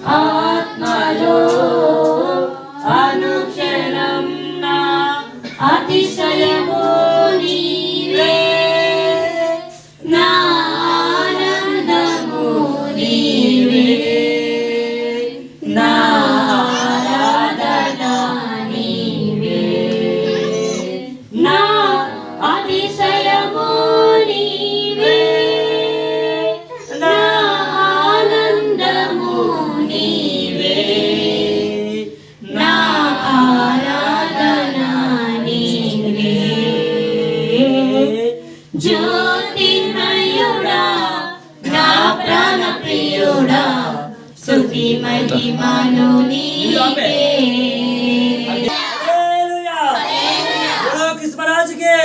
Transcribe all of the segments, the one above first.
ఆత్మలో అనుక్షణం నా అతిశయము నీవే, నా ఆనందము నీవే, నా ఆరాధన నీవే, నా అతిశయము నీవే, నా ఆనందము నీవే, నా ఆరాధన నీవే. జ్యోతిర్మయుడా నా ప్రాణ ప్రియుడా, స్తుతి మహిమలు నీకే. बोलो कृष्ण महाराज के,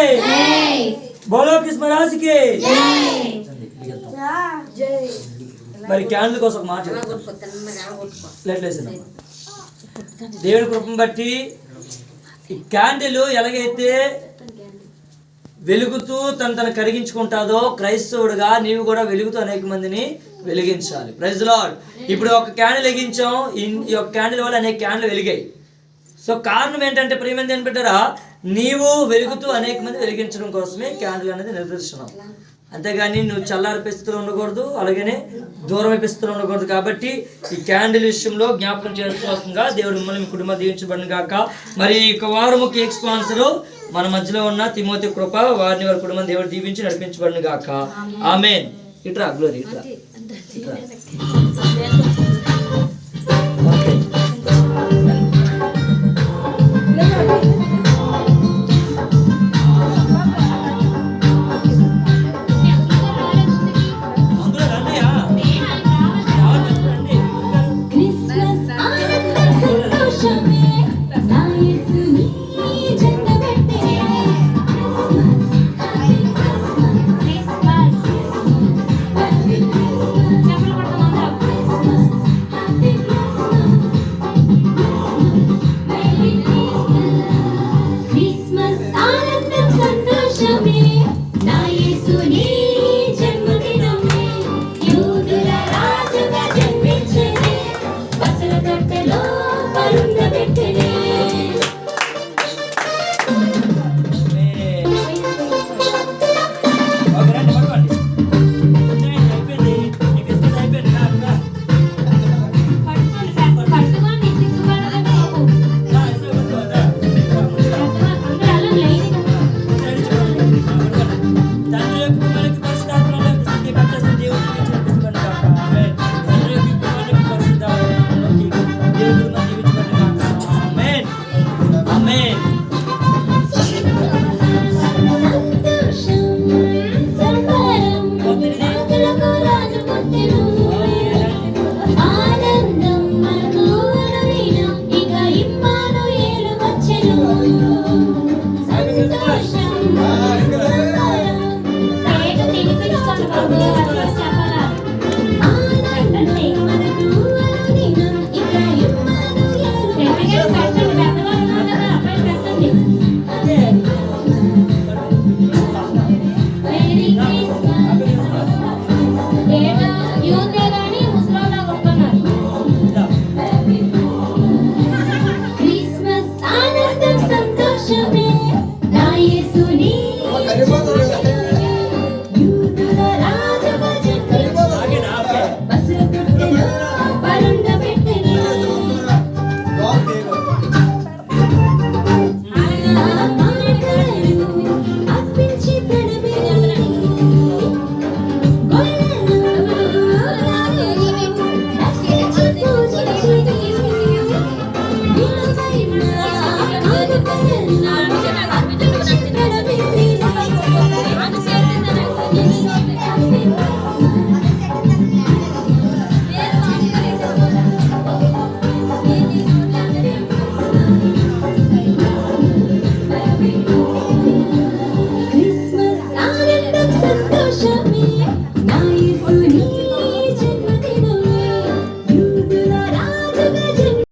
बोलो कृष्ण महाराज के. మరి క్యాండిల్ కోసం ఒక మాట దేవుడి కృపను బట్టి ఈ క్యాండిల్ ఎలాగైతే వెలుగుతూ తను కరిగించుకుంటాదో, క్రైస్తవుడుగా నీవు కూడా వెలుగుతూ అనేక మందిని వెలిగించాలి. Praise Lord. ఇప్పుడు ఒక క్యాండిల్ వెలిగించాం, ఈ యొక్క క్యాండిల్ వల్ల అనేక క్యాండిల్ వెలిగాయి. సో కారణం ఏంటంటే ప్రియమైన ఏం పెట్టారా, నీవు వెలుగుతూ అనేక మంది వెలిగించడం కోసమే క్యాండిల్ అనేది నిదర్శనం. అంతేగాని నువ్వు చల్లారి పరిస్థితులు ఉండకూడదు, అలాగనే దూరం పరిస్థితులు ఉండకూడదు. కాబట్టి ఈ క్యాండిల్ విషయంలో జ్ఞాపకం చేసుకోవాల్సిందిగా దేవుడు మిమ్మల్ని మీ కుటుంబం దీవించబడిన గాక. మరి ఒక వారము కేక్ స్పాన్సరు మన మధ్యలో ఉన్న తిమోతి కృప, వారిని వారి కుటుంబం దేవుడు దీవించి నడిపించబడిన గాక. ఆమేన్. ఇట్రా గ్లోరీ, ఇట్రా.